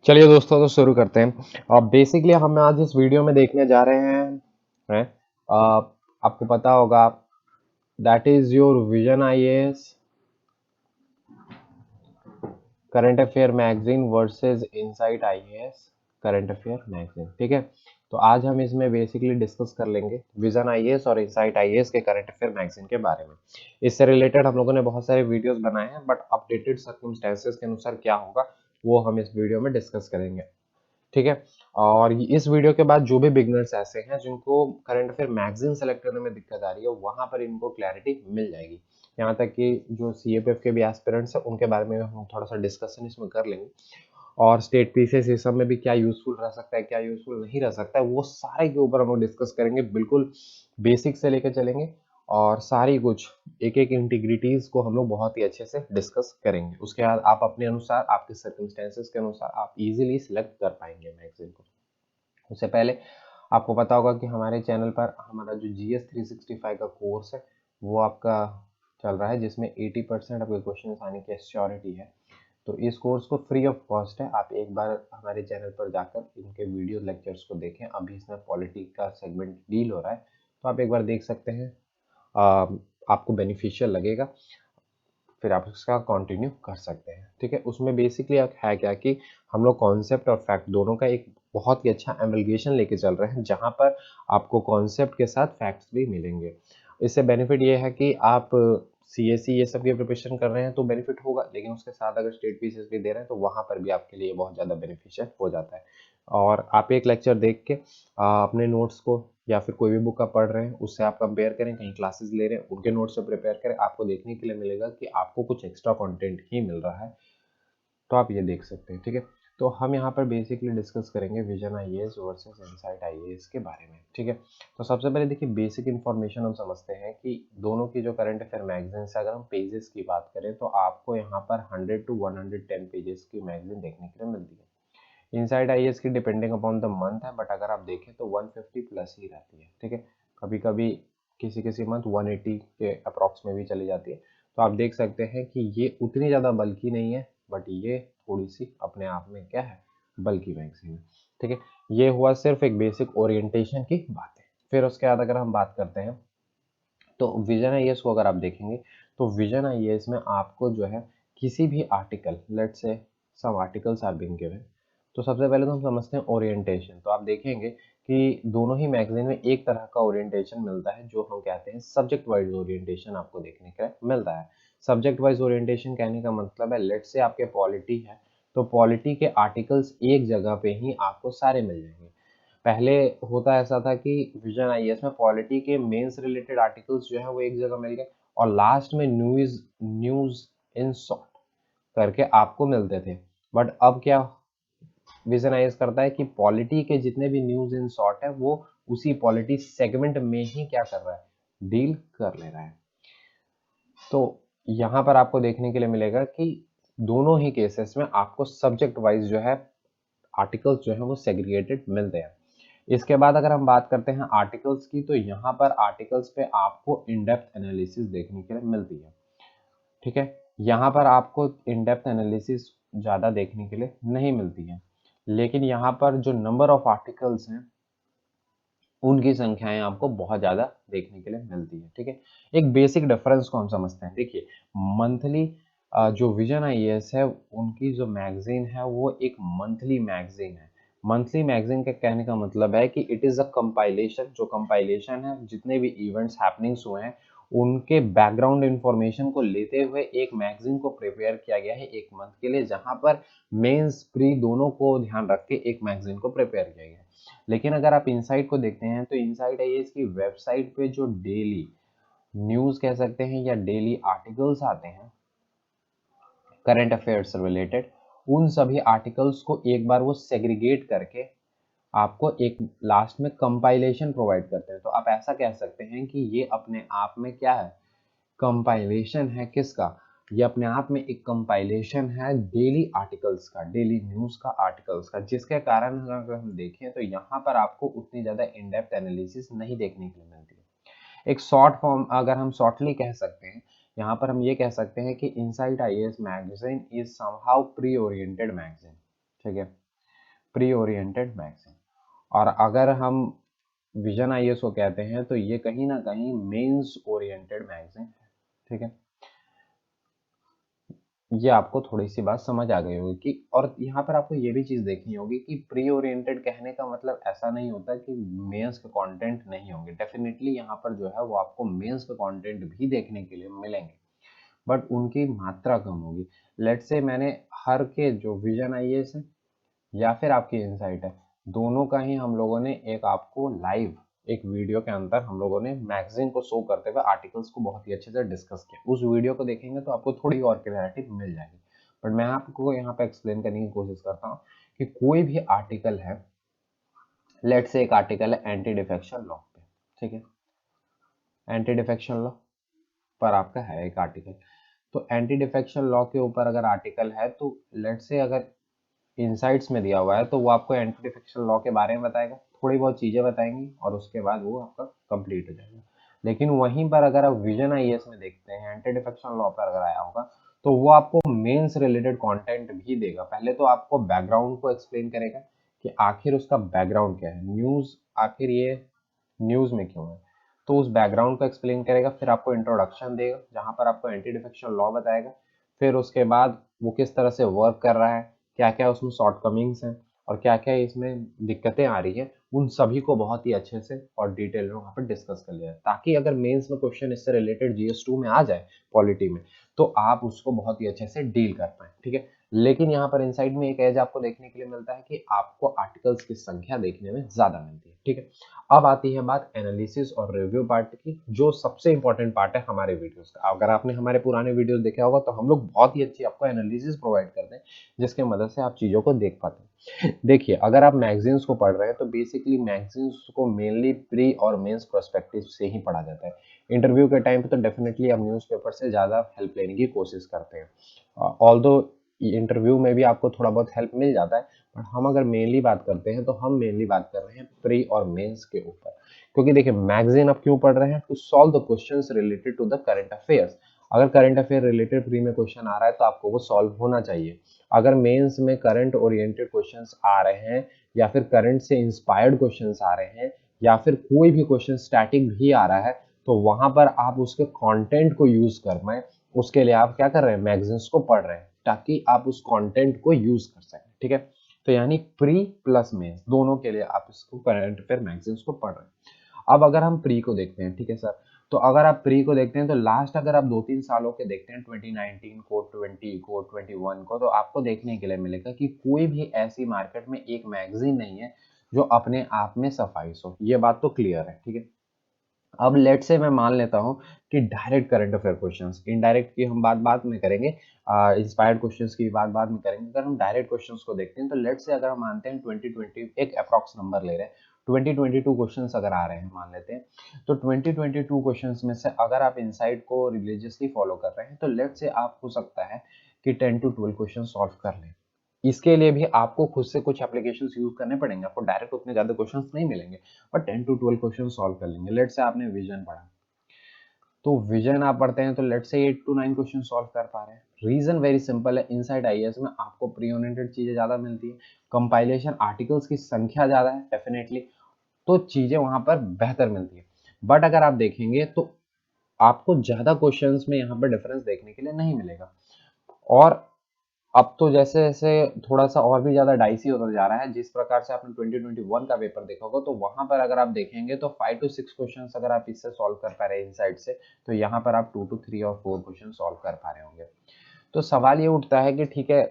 चलिए दोस्तों, तो शुरू करते हैं। अब बेसिकली हम आज इस वीडियो में देखने जा रहे हैं आपको पता होगा that is your vision IAS current affair magazine versus insight IAS current affair magazine. ठीक है, तो आज हम इसमें बेसिकली डिस्कस कर लेंगे विजन आईएएस और इनसाइट आईएएस के करंट अफेयर मैगजीन के बारे में। इससे रिलेटेड हम लोगों ने बहुत सारे वीडियोस बनाए हैं, बट अपडेटेड सर्कमस्टेंसेस के अनुसार क्या होगा वो हम इस वीडियो में डिस्कस करेंगे। ठीक है, और इस वीडियो के बाद जो भी बिगनर्स ऐसे हैं जिनको करंट अफेयर मैगजीन सेलेक्ट करने में दिक्कत आ रही है, वहां पर इनको क्लैरिटी मिल जाएगी। यहाँ तक कि जो सीएपीएफ के भी एस्पिरेंट्स हैं उनके बारे में हम थोड़ा सा डिस्कशन इसमें कर लेंगे, और स्टेट पीसीएस इस सब में भी क्या यूजफुल रह सकता है, क्या यूजफुल नहीं रह सकता है, वो सारे के ऊपर हम लोग डिस्कस करेंगे। बिल्कुल बेसिक से लेकर चलेंगे और सारी कुछ एक एक इंटीग्रिटीज को हम लोग बहुत ही अच्छे से डिस्कस करेंगे। उसके बाद आप अपने अनुसार, आपके सर्कमस्टेंसेस के अनुसार आप इजीली सिलेक्ट कर पाएंगे मैगजीन को। उससे पहले आपको पता होगा कि हमारे चैनल पर हमारा जो जीएस 365 का कोर्स है वो आपका चल रहा है, जिसमें 80% आपके क्वेश्चन आने की एश्योरिटी है। तो इस कोर्स को फ्री ऑफ कॉस्ट है, आप एक बार हमारे चैनल पर जाकर इनके वीडियो लेक्चर्स को देखें। अभी इसमें पॉलिटी का सेगमेंट डील हो रहा है, तो आप एक बार देख सकते हैं, आपको बेनिफिशियल लगेगा, फिर आप इसका कंटिन्यू कर सकते हैं। ठीक है, उसमें बेसिकली है क्या कि हम लोग कॉन्सेप्ट और फैक्ट दोनों का एक बहुत ही अच्छा एमल्गेशन लेके चल रहे हैं, जहां पर आपको कॉन्सेप्ट के साथ फैक्ट्स भी मिलेंगे। इससे बेनिफिट ये है कि आप सीएससी ये सब की प्रिपरेशन कर रहे हैं तो बेनिफिट होगा, लेकिन उसके साथ अगर स्टेट पीसीएस भी दे रहे हैं तो वहां पर भी आपके लिए बहुत ज़्यादा बेनिफिशियल हो जाता है। और आप एक लेक्चर देख के अपने नोट्स को या फिर कोई भी बुक आप पढ़ रहे हैं उससे आप कंपेयर करें, कहीं क्लासेस ले रहे हैं उनके नोट्स से प्रिपेयर करें, आपको देखने के लिए मिलेगा कि आपको कुछ एक्स्ट्रा कंटेंट ही मिल रहा है, तो आप ये देख सकते हैं। ठीक है, तो हम यहाँ पर बेसिकली डिस्कस करेंगे vision IAS versus insight IAS के बारे में। ठीक है, तो सबसे पहले देखिए बेसिक इन्फॉर्मेशन हम समझते हैं कि दोनों की जो करंट अफेयर मैगजीन से अगर हम पेजेस की बात करें तो आपको यहाँ पर 100 to 110 पेजेस की मैगजीन देखने के लिए मिलती है। इनसाइड आईएएस की डिपेंडिंग अपॉन द मंथ है, बट अगर आप देखें तो 150 प्लस ही रहती है। ठीक है, कभी कभी किसी किसी मंथ 180 के अप्रॉक्स में भी चली जाती है। तो आप देख सकते हैं कि ये उतनी ज़्यादा बल्कि नहीं है, बट ये थोड़ी सी अपने आप में क्या है, बल्कि मैगजीन है। ठीक है, ये हुआ सिर्फ एक बेसिक ओरिएंटेशन की बात है। फिर उसके बाद अगर हम बात करते हैं तो विजन आईएएस को अगर आप देखेंगे तो विजन आईएएस में आपको जो है किसी भी article, let's say some articles are being given, तो सबसे पहले तो हम समझते हैं ओरिएंटेशन। तो आप देखेंगे कि दोनों ही मैगजीन में एक तरह का ओरिएंटेशन मिलता है जो हम कहते हैं सब्जेक्ट वाइज ओरिएंटेशन, आपको देखने का मिलता है। सब्जेक्ट वाइज ओरिएंटेशन कहने का मतलब है, लेट्स से आपके पॉलिटी है तो पॉलिटी के आर्टिकल्स एक जगह पे ही आपको सारे मिल जाएंगे। पहले होता ऐसा था कि विजन आईएएस में पॉलिटी के मेंस रिलेटेड आर्टिकल्स जो है वो एक जगह मिल गए, और लास्ट में न्यूज न्यूज इन शॉर्ट करके आपको मिलते थे। बट अब क्या विजन आईएएस करता है कि पॉलिटी के जितने भी न्यूज इन शॉर्ट है वो उसी पॉलिटी सेगमेंट में ही क्या कर रहा है, डील कर ले रहा है। तो यहाँ पर आपको देखने के लिए मिलेगा कि दोनों ही केसेस में आपको सब्जेक्ट वाइज जो है आर्टिकल्स जो है वो सेग्रीगेटेड मिलते हैं। इसके बाद अगर हम बात करते हैं आर्टिकल्स की, तो यहाँ पर आर्टिकल्स पे आपको इन डेप्थ एनालिसिस देखने के लिए मिलती है। ठीक है, यहाँ पर आपको इन डेप्थ एनालिसिस ज़्यादा देखने के लिए नहीं मिलती है, लेकिन यहाँ पर जो नंबर ऑफ आर्टिकल्स हैं उनकी संख्याएं आपको बहुत ज़्यादा देखने के लिए मिलती है। ठीक है, एक बेसिक डिफरेंस को हम समझते हैं। देखिए मंथली जो विजन आईएएस है उनकी जो मैगजीन है वो एक मंथली मैगजीन है। मंथली मैगजीन के कहने का मतलब है कि इट इज़ अ कंपाइलेशन, जो कंपाइलेशन है जितने भी इवेंट्स हैपनिंग्स हुए हैं उनके बैकग्राउंड इंफॉर्मेशन को लेते हुए एक मैगजीन को प्रिपेयर किया गया है एक मंथ के लिए, जहां पर मेंस प्री दोनों को ध्यान रख के एक मैगजीन को प्रिपेयर किया गया है। लेकिन अगर आप इनसाइट को देखते हैं तो इनसाइट आईएएस की वेबसाइट पे जो डेली न्यूज कह सकते हैं या डेली आर्टिकल्स आते हैं करंट अफेयर्स से रिलेटेड, उन सभी आर्टिकल्स को एक बार वो सेग्रीगेट करके आपको एक लास्ट में कंपाइलेशन प्रोवाइड करते हैं। तो आप ऐसा कह सकते हैं कि ये अपने आप में क्या है, कंपाइलेशन है। किसका, ये अपने आप में एक कंपाइलेशन है डेली आर्टिकल्स का, डेली न्यूज का आर्टिकल्स का, जिसके कारण अगर हम देखें तो यहाँ पर आपको उतनी ज्यादा इन डेप्थ एनालिसिस नहीं देखने के लिए मिलती है। एक शॉर्ट फॉर्म अगर हम शॉर्टली कह सकते हैं, यहाँ पर हम ये कह सकते हैं कि insight IAS magazine is somehow pre oriented magazine. ठीक है, प्री ओरिएंटेड मैगजीन। और अगर हम विजन आईएएस को कहते हैं तो ये कहीं ना कहीं मेंस ओरिएंटेड मैगजीन है। ठीक है, ये आपको थोड़ी सी बात समझ आ गई होगी कि, और यहाँ पर आपको ये भी चीज देखनी होगी कि प्री ओरिएंटेड कहने का मतलब ऐसा नहीं होता कि मेंस के कंटेंट नहीं होंगे। डेफिनेटली यहाँ पर जो है वो आपको मेंस के कंटेंट भी देखने के लिए मिलेंगे, बट उनकी मात्रा कम होगी। लेट्स से मैंने हर के जो विजन आईएएस है या फिर आपकी इनसाइट है, दोनों का ही हम लोगों ने एक आपको लाइव एक वीडियो के अंदर हम लोगों ने मैगजीन को शो करते हुए आर्टिकल्स को बहुत ही अच्छे से डिस्कस किया। उस वीडियो को देखेंगे तो आपको थोड़ी और क्लैरिटी मिल जाएगी, बट मैं आपको यहाँ पे एक्सप्लेन करने की कोशिश करता हूँ कि कोई भी आर्टिकल है, लेट से एक आर्टिकल है एंटी डिफेक्शन लॉ पे। ठीक है, एंटी डिफेक्शन लॉ पर आपका है एक आर्टिकल, तो एंटी डिफेक्शन लॉ के ऊपर अगर आर्टिकल है तो लेट से अगर इनसाइट्स में दिया हुआ है तो वो आपको एंटी डिफेक्शन लॉ के बारे में बताएगा, थोड़ी बहुत चीजें बताएंगी और उसके बाद वो आपका कंप्लीट हो जाएगा। लेकिन वहीं पर अगर आप विजन आईएएस में देखते हैं एंटी डिफेक्शन लॉ पर अगर आया होगा तो वो आपको मेंस रिलेटेड कंटेंट भी देगा। पहले तो आपको बैकग्राउंड को एक्सप्लेन करेगा कि आखिर उसका बैकग्राउंड क्या है, न्यूज आखिर ये न्यूज में क्यों है, तो उस बैकग्राउंड को एक्सप्लेन करेगा। फिर आपको इंट्रोडक्शन देगा जहां पर आपको एंटी डिफेक्शन लॉ बताएगा। फिर उसके बाद वो किस तरह से वर्क कर रहा है, क्या क्या उसमें शॉर्टकमिंग्स हैं और क्या क्या इसमें दिक्कतें आ रही है, उन सभी को बहुत ही अच्छे से और डिटेल में वहाँ पर डिस्कस कर लिया है, ताकि अगर मेंस में क्वेश्चन इससे रिलेटेड जीएस2 में आ जाए पॉलिटी में तो आप उसको बहुत ही अच्छे से डील कर पाए। ठीक है, लेकिन यहाँ पर इनसाइड में एक एज आपको देखने के लिए मिलता है कि आपको आर्टिकल्स की संख्या देखने में ज्यादा मिलती है। ठीक है, अब आती है बात एनालिसिस और रिव्यू पार्ट की, जो सबसे इंपॉर्टेंट पार्ट है हमारे वीडियोस का। अगर आपने हमारे पुराने वीडियोस देखे होगा तो हम लोग बहुत ही अच्छी आपको एनालिसिस प्रोवाइड करते हैं जिसके मदद से आप चीजों को देख पाते हैं। देखिए, अगर आप मैगजीन्स को पढ़ रहे हैं तो बेसिकली मैगजीन्स को मेनली प्री और मेंस पर्सपेक्टिव से ही पढ़ा जाता है। इंटरव्यू के टाइम पे तो डेफिनेटली आप न्यूज़पेपर से ज़्यादा हेल्प लेने की कोशिश करते हैं, ऑल्दो इंटरव्यू में भी आपको थोड़ा बहुत हेल्प मिल जाता है, बट हम अगर मेनली बात करते हैं तो हम मेनली बात कर रहे हैं प्री और मेंस के ऊपर। क्योंकि देखिए, मैगजीन आप क्यों पढ़ रहे हैं, to solve the questions related to the current affairs. अगर करंट अफेयर रिलेटेड प्री में क्वेश्चन आ रहा है तो आपको वो सॉल्व होना चाहिए। अगर मेंस में करंट ओरिएंटेड क्वेश्चंस आ रहे हैं या फिर करंट से इंस्पायर्ड क्वेश्चंस आ रहे हैं या फिर कोई भी क्वेश्चन स्टैटिक भी आ रहा है तो वहां पर आप उसके कंटेंट को यूज कर पाए, उसके लिए आप क्या कर रहे हैं, मैगजीन्स को पढ़ रहे हैं ताकि आप उस कंटेंट को यूज कर सकें। ठीक है, तो यानी प्री प्लस मेंस दोनों के लिए आप इसको करंट अफेयर मैगजीन्स को पढ़ रहे हैं। अब अगर हम प्री को देखते हैं, ठीक है सर, तो अगर आप प्री को देखते हैं तो लास्ट अगर आप 2-3 सालों के देखते हैं, 2019 को, 20 को, 21 को, तो आपको देखने के लिए मिलेगा कि कोई भी ऐसी मार्केट में एक मैगजीन नहीं है जो अपने आप में सफाइस हो। ये बात तो क्लियर है। ठीक है, अब लेट से मैं मान लेता हूं कि direct current affair questions, indirect की हम बात बाद में करेंगे, इंस्पायर्ड क्वेश्चंस की बात बाद में करेंगे। अगर हम डायरेक्ट क्वेश्चंस को देखते हैं तो लेट से अगर हम मानते हैं 2020, एक अप्रॉक्स नंबर ले रहे हैं, 2022 क्वेश्चंस अगर आ रहे हैं मान लेते हैं, तो 2022 क्वेश्चंस में से अगर आप इनसाइट को रिलीजियसली फॉलो कर रहे हैं तो लेट से आप हो सकता है कि 10 to 12 क्वेश्चन सॉल्व कर लें। इसके लिए भी आपको खुद से कुछ एप्लीकेशंस यूज करने पड़ेंगे, आपको डायरेक्ट उतने ज्यादा क्वेश्चंस नहीं मिलेंगे, पर 10 to 12 क्वेश्चन सॉल्व कर लेंगे। लेट से आपने विजन पढ़ा, तो विजन आप पढ़ते हैं तो लेट से 8 to 9 क्वेश्चन सॉल्व कर पा रहे हैं। रीजन वेरी सिंपल है, इनसाइड आईएएस में आपको प्री ओरिएंटेड चीजें ज्यादा मिलती है, कंपाइलेशन आर्टिकल्स की संख्या ज्यादा है डेफिनेटली, तो चीजें वहां पर बेहतर मिलती है। बट अगर आप देखेंगे तो आपको ज्यादा क्वेश्चंस में यहाँ पर डिफरेंस देखने के लिए नहीं मिलेगा। और अब तो जैसे जैसे थोड़ा सा और भी ज्यादा डाइसी होता जा रहा है, जिस प्रकार से आपने 2021 का पेपर देखा होगा तो वहां पर अगर आप देखेंगे तो 5 to 6 क्वेश्चंस अगर आप इससे सॉल्व कर पा रहे हैं इनसाइड से, तो यहाँ पर आप 2 to 3 और 4 क्वेश्चन सॉल्व कर पा रहे होंगे। तो सवाल ये उठता है कि ठीक है,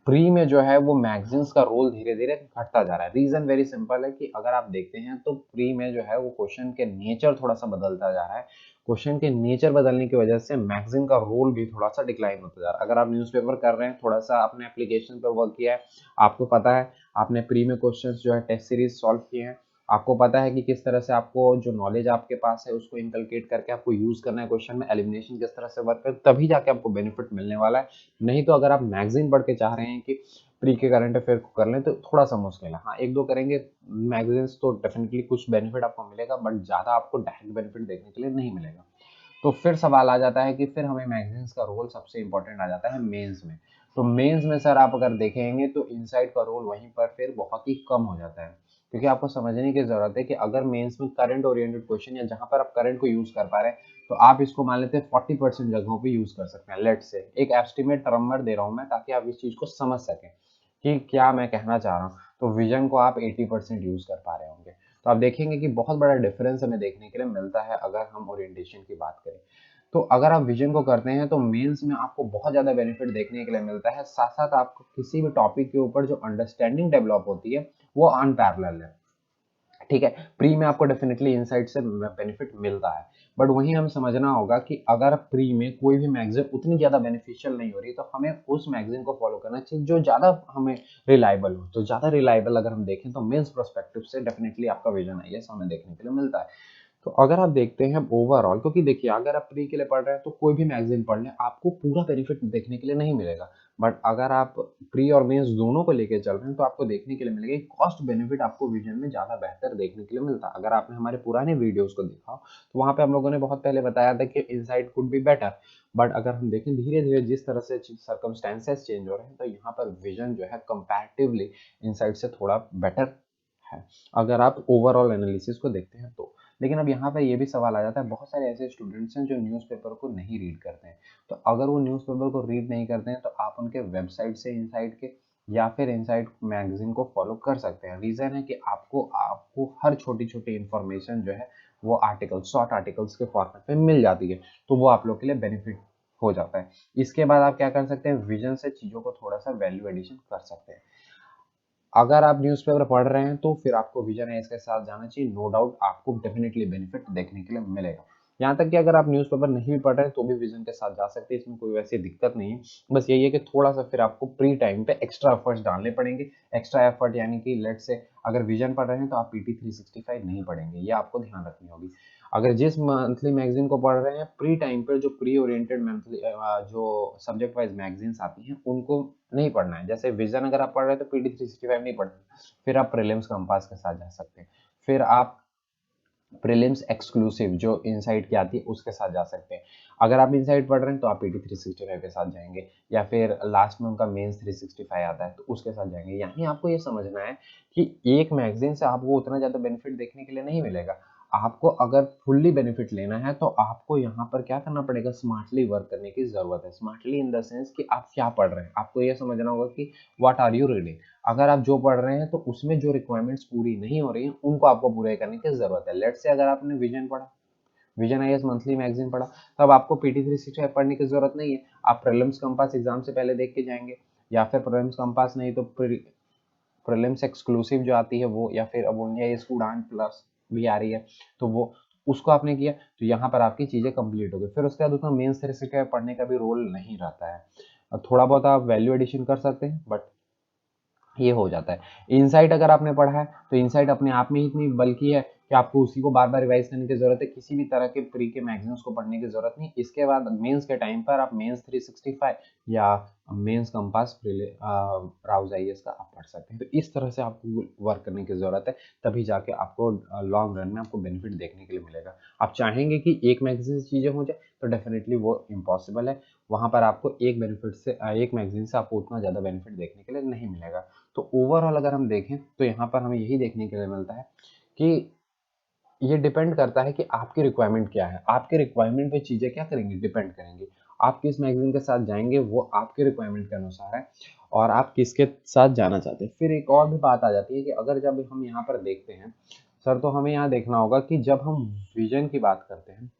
प्री में जो है वो मैगजीन्स का रोल धीरे धीरे घटता जा रहा है। रीजन वेरी सिंपल है कि अगर आप देखते हैं तो प्री में जो है वो क्वेश्चन के नेचर थोड़ा सा बदलता जा रहा है, क्वेश्चन के नेचर बदलने की वजह से मैगजीन का रोल भी थोड़ा सा डिक्लाइन होता जा रहा है। अगर आप न्यूज़पेपर कर रहे हैं, थोड़ा सा आपने एप्लीकेशन पे वर्क किया है, आपको पता है आपने प्री में क्वेश्चंस जो है टेस्ट सीरीज सॉल्व किए हैं, आपको पता है कि किस तरह से आपको जो नॉलेज आपके पास है उसको इनकलकेट करके आपको यूज करना है क्वेश्चन में, एलिमिनेशन किस तरह से वर्क कर, तभी जाके आपको बेनिफिट मिलने वाला है। नहीं तो अगर आप मैगजीन पढ़ के चाह रहे हैं कि प्री के करंट अफेयर को कर लें तो थोड़ा सा मुश्किल है। हाँ, एक दो करेंगे मैगजीन्स तो डेफिनेटली कुछ बेनिफिट आपको मिलेगा, बट ज्यादा आपको डायरेक्ट बेनिफिट देखने के लिए नहीं मिलेगा। तो फिर सवाल आ जाता है कि फिर हमें मैगजीन्स का रोल सबसे इंपॉर्टेंट आ जाता है मेंस में। तो मेंस में सर आप अगर देखेंगे तो इनसाइट का रोल वहीं पर फिर बहुत ही कम हो जाता है, क्योंकि आपको समझने की जरूरत है कि अगर मेंस में करंट ओरिएंटेड क्वेश्चन या जहां पर आप करंट को यूज कर पा रहे हैं, तो आप इसको मान लेते हैं 40% जगहों पे यूज कर सकते हैं। लेट से एक एस्टिमेट नंबर दे रहा हूं मैं, ताकि आप इस चीज को समझ सकें कि क्या मैं कहना चाह रहा हूँ। तो विजन को आप 80% यूज कर पा रहे होंगे। तो आप देखेंगे कि बहुत बड़ा डिफरेंस हमें देखने के लिए मिलता है अगर हम ओरिएंटेशन की बात करें। तो अगर आप विजन को करते हैं तो मेंस में आपको बहुत ज्यादा बेनिफिट देखने के लिए मिलता है, साथ साथ आपको किसी भी टॉपिक के ऊपर जो अंडरस्टैंडिंग डेवलप होती है वो अनपैरेलल है। ठीक है, प्री में आपको डेफिनेटली इनसाइट से बेनिफिट मिलता है, बट वहीं हमें समझना होगा कि अगर प्री में कोई भी मैगजीन उतनी ज्यादा बेनिफिशियल नहीं हो रही, तो हमें उस मैगजीन को फॉलो करना चाहिए जो ज्यादा हमें रिलायबल हो। तो ज्यादा रिलायबल अगर हम देखें तो मेंस प्रोस्पेक्टिव से डेफिनेटली आपका विजन आईएएस हमें देखने के लिए मिलता है। तो अगर आप देखते हैं ओवरऑल, क्योंकि देखिए अगर आप प्री के लिए पढ़ रहे हैं तो कोई भी मैगजीन पढ़ लें, आपको पूरा बेनिफिट देखने के लिए नहीं मिलेगा। बट अगर आप प्री और मेंस दोनों को लेके चल रहे हैं तो आपको देखने के लिए मिलेगा कॉस्ट बेनिफिट आपको विजन में ज्यादा बेहतर देखने के लिए मिलता है। अगर आपने हमारे पुराने वीडियोस को देखा हो तो वहां पे हम लोगों ने बहुत पहले बताया था कि insight could be better, but अगर हम देखें धीरे धीरे जिस तरह से सर्कमस्टेंसेस चेंज हो रहे हैं, तो यहाँ पर विजन जो है कंपैरेटिवली इनसाइट से थोड़ा बेटर है, अगर आप ओवरऑल एनालिसिस को देखते हैं तो। लेकिन अब यहाँ पर ये भी सवाल आ जाता है, बहुत सारे ऐसे स्टूडेंट्स हैं जो न्यूज़पेपर को नहीं रीड करते हैं। तो अगर वो न्यूज़पेपर को रीड नहीं करते हैं तो आप उनके वेबसाइट से इनसाइट के या फिर इनसाइट मैगजीन को फॉलो कर सकते हैं। रीज़न है कि आपको आपको हर छोटी छोटी इंफॉर्मेशन जो है वो आर्टिकल शॉर्ट आर्टिकल्स के फॉर्मेट में मिल जाती है, तो वो आप लोग के लिए बेनिफिट हो जाता है। इसके बाद आप क्या कर सकते हैं, विजन से चीज़ों को थोड़ा सा वैल्यू एडिशन कर सकते हैं। अगर आप न्यूज़पेपर पढ़ रहे हैं तो फिर आपको विजन है इसके साथ जाना चाहिए, नो डाउट आपको डेफिनेटली बेनिफिट देखने के लिए मिलेगा। यहाँ तक कि अगर आप न्यूज़पेपर नहीं भी पढ़ रहे हैं तो भी विजन के साथ जा सकते हैं, इसमें कोई वैसी दिक्कत नहीं है। बस यही है कि थोड़ा सा फिर आपको प्री टाइम पे एक्स्ट्रा एफर्ट्स डालने पड़ेंगे। एक्स्ट्रा एफर्ट यानी कि लेट से अगर विजन पढ़ रहे हैं तो आप पीटी 365 नहीं पढ़ेंगे, ये आपको ध्यान रखनी होगी। अगर जिस मंथली मैगजीन को पढ़ रहे हैं प्री टाइम पर, जो प्री ओरिएंटेड मंथली जो सब्जेक्ट वाइज मैगजीन्स आती हैं उनको नहीं पढ़ना है। जैसे विजन अगर आप पढ़ रहे हैं तो पीटी 365 नहीं पढ़ना है, फिर आप प्रीलिम्स कंपास के साथ जा सकते हैं। फिर आप प्रीलिम्स एक्सक्लूसिव जो इनसाइट की आती है उसके साथ जा सकते हैं। अगर आप इनसाइट पढ़ रहे हैं तो आप पीटी 365 के साथ जाएंगे, या फिर लास्ट में उनका मेंस 365 आता है तो उसके साथ जाएंगे। यहीं आपको ये समझना है कि एक मैगजीन से आपको उतना ज़्यादा बेनिफिट देखने के लिए नहीं मिलेगा। आपको अगर फुल्ली बेनिफिट लेना है तो आपको यहाँ पर क्या करना पड़ेगा, स्मार्टली वर्क करने की ज़रूरत है। स्मार्टली इन द सेंस कि आप क्या पढ़ रहे हैं, आपको ये समझना होगा कि व्हाट आर यू रीडिंग। अगर आप जो पढ़ रहे हैं तो उसमें जो रिक्वायरमेंट्स पूरी नहीं हो रही हैं उनको आपको पूरे करने की जरूरत है। लेट्स से अगर आपने विजन पढ़ा, विजन आईएएस मंथली मैगजीन पढ़ा, तब आपको पीटी 365 पढ़ने की जरूरत नहीं है। आप प्रीलिम्स कंपास एग्जाम से पहले देख के जाएंगे, या फिर प्रीलिम्स कंपास नहीं तो प्रीलिम्स एक्सक्लूसिव जो आती है वो, या फिर अब आईएएस उड़ान प्लस भी आ रही है तो वो, उसको आपने किया तो यहाँ पर आपकी चीजें कंप्लीट हो गई। फिर उसके बाद उतना मेंस 365 पढ़ने का भी रोल नहीं रहता है। थोड़ा बहुत आप वैल्यू एडिशन कर सकते हैं, बट ये हो जाता है। इनसाइट अगर आपने पढ़ा है तो इनसाइट अपने आप में ही इतनी बल्कि है कि आपको उसी को बार बार रिवाइज करने की जरूरत है, किसी भी तरह के प्री के मैगजीन्स को पढ़ने की जरूरत नहीं। इसके बाद मेंस के टाइम पर आप मेंस 365 या मेंस कंपास ब्राउज आईएएस का आप पढ़ सकते हैं। तो इस तरह से आपको वर्क करने की जरूरत है, तभी जाके आपको लॉन्ग रन में आपको बेनिफिट देखने के लिए मिलेगा। आप चाहेंगे कि एक मैगजीन से चीजें हो जाए तो डेफिनेटली वो इम्पॉसिबल है। वहां पर आपको एक बेनिफिट से एक मैगजीन से आपको उतना ज्यादा बेनिफिट देखने के लिए नहीं मिलेगा। तो ओवरऑल अगर हम देखें तो यहाँ पर हमें यही देखने के लिए मिलता है कि ये डिपेंड करता है कि आपकी रिक्वायरमेंट क्या है। आपके रिक्वायरमेंट पे चीजें क्या करेंगी, डिपेंड करेंगी। आप किस मैगजीन के साथ जाएंगे वो आपके रिक्वायरमेंट के अनुसार है, और आप किसके साथ जाना चाहते हैं। फिर एक और भी बात आ जाती है कि अगर जब हम यहाँ पर देखते हैं सर, तो हमें यहाँ देखना होगा कि जब हम विजन की बात करते हैं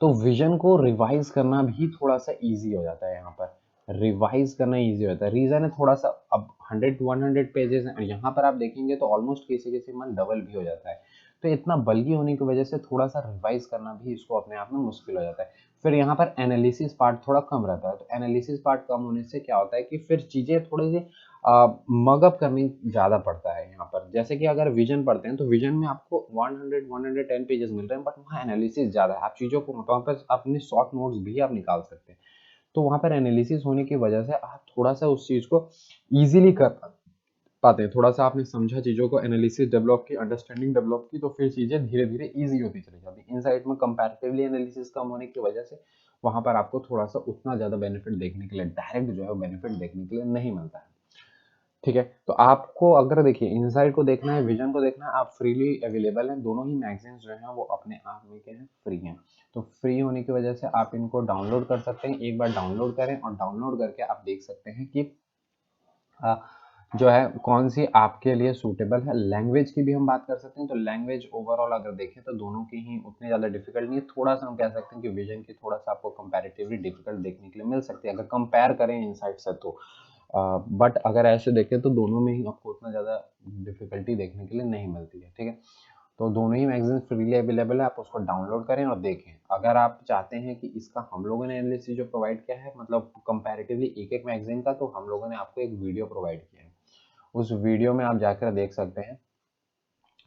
तो विजन को रिवाइज करना भी थोड़ा सा इजी हो जाता है। यहाँ पर रिवाइज करना इजी होता है, रीजन है थोड़ा सा, अब 100 पेजेस हैं, यहाँ पर आप देखेंगे तो ऑलमोस्ट किसी किसी मन डबल भी हो जाता है। तो इतना बल्कि होने की वजह से थोड़ा सा रिवाइज करना भी इसको अपने आप में मुश्किल हो जाता है। फिर यहाँ पर एनालिसिस पार्ट थोड़ा कम रहता है, तो एनालिसिस पार्ट कम होने से क्या होता है कि फिर चीजें थोड़ी सी मगअप करने ज्यादा पड़ता है। यहाँ पर जैसे कि अगर विजन पढ़ते हैं तो विजन में आपको 110 पेजेस मिल रहे हैं, बट वहाँ एनालिसिस ज्यादा है। आप चीजों को वहाँ पर अपने शॉर्ट नोट्स भी आप निकाल सकते हैं। तो वहाँ पर एनालिसिस होने की वजह से आप थोड़ा सा उस चीज को इजीली कर पाते हैं। थोड़ा सा आपने समझा चीजों को, एनालिसिस डेवलप की, अंडरस्टैंडिंग डेवलप की, तो फिर चीजें धीरे धीरे इजी होती चली जाती है। इनसाइट में कंपैरेटिवली एनालिसिस कम होने की वजह से वहाँ पर आपको थोड़ा सा उतना ज़्यादा बेनिफिट देखने के लिए, डायरेक्ट जो है बेनिफिट देखने के लिए नहीं मिलता है। ठीक है, तो आपको अगर देखिए इनसाइट को देखना है, विजन को देखना है, आप फ्रीली अवेलेबल हैं, दोनों ही मैगजीन्स जो हैं वो अपने आप में क्या है, फ्री हैं। तो फ्री होने की वजह से आप इनको डाउनलोड कर सकते हैं। एक बार डाउनलोड करें और डाउनलोड करके आप देख सकते हैं कि अ, जो है कौन सी आपके लिए सूटेबल है। लैंग्वेज की भी हम बात कर सकते हैं, तो लैंग्वेज ओवरऑल अगर देखें तो दोनों की ही उतनी ज़्यादा डिफिकल्ट नहीं है। थोड़ा सा हम कह सकते हैं कि विजन की थोड़ा सा आपको कंपैरेटिवली डिफिकल्ट देखने के लिए मिल सकती है अगर कंपेयर करें इनसाइट से तो। बट अगर ऐसे देखें तो दोनों में ही आपको उतना ज़्यादा डिफिकल्टी देखने के लिए नहीं मिलती है। ठीक है, तो दोनों ही मैगजीन फ्रीली अवेलेबल है, आप उसको डाउनलोड करें और देखें। अगर आप चाहते हैं कि इसका हम लोगों ने एनालिसिस जो प्रोवाइड किया है, मतलब कंपैरेटिवली एक एक मैगजीन का, तो हम लोगों ने आपको एक वीडियो प्रोवाइड किया है। उस वीडियो में आप जाकर देख सकते हैं।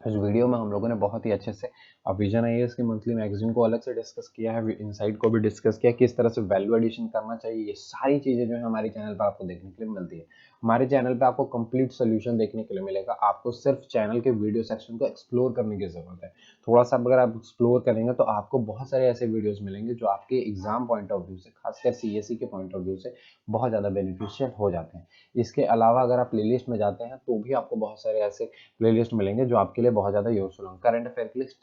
इस वीडियो में हम लोगों ने बहुत ही अच्छे से विजन आईएएस की मंथली मैगजीन को अलग से डिस्कस किया है, इनसाइट को भी डिस्कस किया, किस तरह से वैल्यू एडिशन करना चाहिए। ये सारी चीज़ें जो है हमारे चैनल पर आपको देखने के लिए मिलती है। हमारे चैनल पे आपको कंप्लीट सोल्यूशन देखने के लिए मिलेगा। आपको सिर्फ चैनल के वीडियो सेक्शन को एक्सप्लोर करने की ज़रूरत है। थोड़ा सा अगर आप एक्सप्लोर करेंगे तो आपको बहुत सारे ऐसे वीडियोज़ मिलेंगे जो आपके एग्जाम पॉइंट ऑफ व्यू से, खासकर सीएसई के पॉइंट ऑफ व्यू से बहुत ज़्यादा बेनिफिशियल हो जाते हैं। इसके अलावा अगर आप प्लेलिस्ट में जाते हैं तो भी आपको बहुत सारे ऐसे प्लेलिस्ट मिलेंगे जो आपके लिए बहुत ज़्यादा यूजफुल होंगे। करंट अफेयर के लिए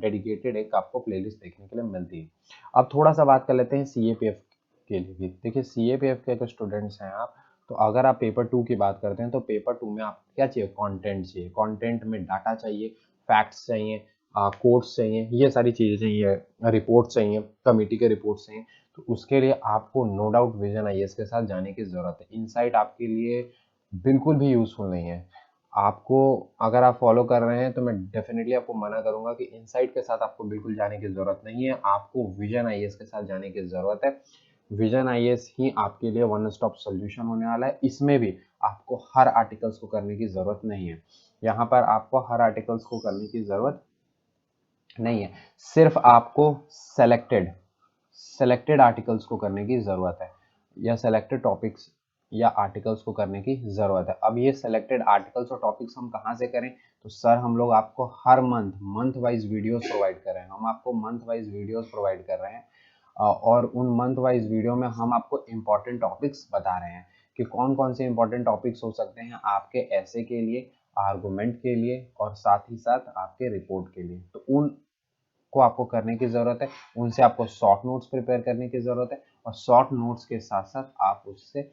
डेडिकेटेड एक आपको प्लेलिस्ट देखने के लिए मिलती है। अब थोड़ा सा बात कर लेते हैं सीएपीएफ के लिए भी। देखिए सीएपीएफ के अगर स्टूडेंट्स हैं आप, तो अगर आप पेपर 2 की बात करते हैं तो पेपर 2 में आप क्या चाहिए, कंटेंट चाहिए। कंटेंट में डाटा चाहिए, फैक्ट्स चाहिए, कोड्स चाहिए, ये सारी चीज़ें चाहिए, रिपोर्ट चाहिए, कमेटी के रिपोर्ट्स चाहिए। तो उसके लिए आपको नो डाउट विजन आईएएस के साथ जाने की ज़रूरत है। इनसाइट आपके लिए बिल्कुल भी यूज़फुल नहीं है। आपको, अगर आप फॉलो कर रहे हैं तो मैं डेफिनेटली आपको मना करूंगा कि इनसाइट के साथ आपको बिल्कुल जाने की ज़रूरत नहीं है। आपको विजन आईएएस के साथ जाने की ज़रूरत है। विजन आईएएस ही आपके लिए वन स्टॉप सोल्यूशन होने वाला है। इसमें भी आपको हर आर्टिकल्स को करने की ज़रूरत नहीं है। यहाँ पर आपको हर आर्टिकल्स को करने की ज़रूरत नहीं है। सिर्फ आपको सेलेक्टेड सेलेक्टेड आर्टिकल्स को करने की ज़रूरत है, या सेलेक्टेड टॉपिक्स या आर्टिकल्स को करने की ज़रूरत है। अब ये सेलेक्टेड आर्टिकल्स और टॉपिक्स हम कहाँ से करें, तो सर हम लोग आपको हर मंथ वाइज वीडियोस प्रोवाइड कर रहे हैं। हम आपको मंथ वाइज वीडियोस प्रोवाइड कर रहे हैं और उन मंथ वाइज वीडियो में हम आपको इम्पॉर्टेंट टॉपिक्स बता रहे हैं कि कौन कौन से इम्पॉर्टेंट टॉपिक्स हो सकते हैं आपके ऐसे के लिए, आर्गुमेंट के लिए और साथ ही साथ आपके रिपोर्ट के लिए। तो उन को आपको करने की ज़रूरत है। उनसे आपको शॉर्ट नोट्स प्रिपेयर करने की ज़रूरत है और शॉर्ट नोट्स के साथ साथ आप उससे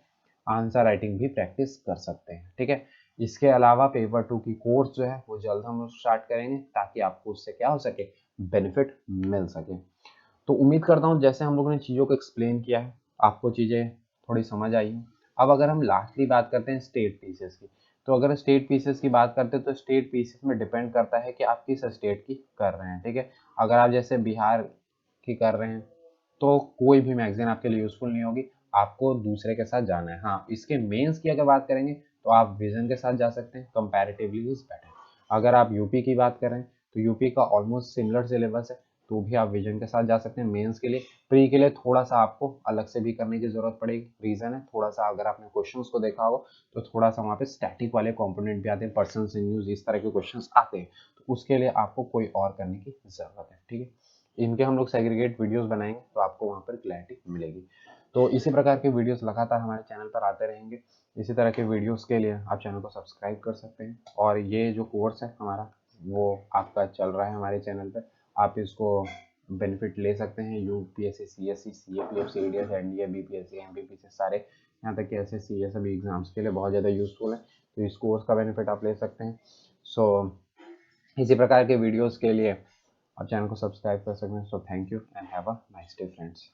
आंसर राइटिंग भी प्रैक्टिस कर सकते हैं। ठीक है, इसके अलावा पेपर 2 की कोर्स जो है वो जल्द हम स्टार्ट करेंगे ताकि आपको उससे क्या हो सके, बेनिफिट मिल सके। तो उम्मीद करता हूँ जैसे हम लोगों ने चीज़ों को एक्सप्लेन किया है आपको चीज़ें थोड़ी समझ आई हैं। अब अगर हम लास्टली बात करते हैं स्टेट पीसेस की, तो अगर स्टेट पीसेस की बात करते हैं तो स्टेट पीसेस में डिपेंड करता है कि आप किस स्टेट की कर रहे हैं। ठीक है, अगर आप जैसे बिहार की कर रहे हैं तो कोई भी मैगजीन आपके लिए यूजफुल नहीं होगी, आपको दूसरे के साथ जाना है। हाँ, इसके मेंस की अगर बात करेंगे तो आप विजन के साथ जा सकते हैं, कंपैरेटिवली इज बेटर। अगर आप यूपी की बात करें तो यूपी का ऑलमोस्ट सिमिलर सिलेबस है, तो भी आप विजन के साथ जा सकते हैं। मेंस के लिए, प्री के लिए थोड़ा सा आपको अलग से भी करने की जरूरत पड़ेगी। रीजन है थोड़ा सा, अगर आपने क्वेश्चंस को देखा हो तो थोड़ा सा वहाँ पे स्टैटिक वाले कंपोनेंट भी आते हैं, पर्सन्स इन न्यूज, इस तरह के क्वेश्चंस आते हैं, तो उसके लिए आपको कोई और करने की जरूरत है। ठीक है, इनके हम लोग सेग्रीगेट वीडियोस बनाएंगे तो आपको वहाँ पर क्लैरिटी मिलेगी। तो इसी प्रकार के वीडियोस लगातार हमारे चैनल पर आते रहेंगे। इसी तरह के वीडियोस के लिए आप चैनल को सब्सक्राइब कर सकते हैं। और ये जो कोर्स है हमारा वो आपका चल रहा है हमारे चैनल पर, आप इसको बेनिफिट ले सकते हैं। UPSC, CSC, CAPF, CDS, NDA, BPSC, MPPC, सारे यहाँ तक कि एसएससी, ये सभी एग्जाम्स के लिए बहुत ज़्यादा यूजफुल है। तो इस कोर्स का बेनिफिट आप ले सकते हैं। सो इसी प्रकार के वीडियोस के लिए आप चैनल को सब्सक्राइब कर सकते हैं। So thank you and have a nice day friends.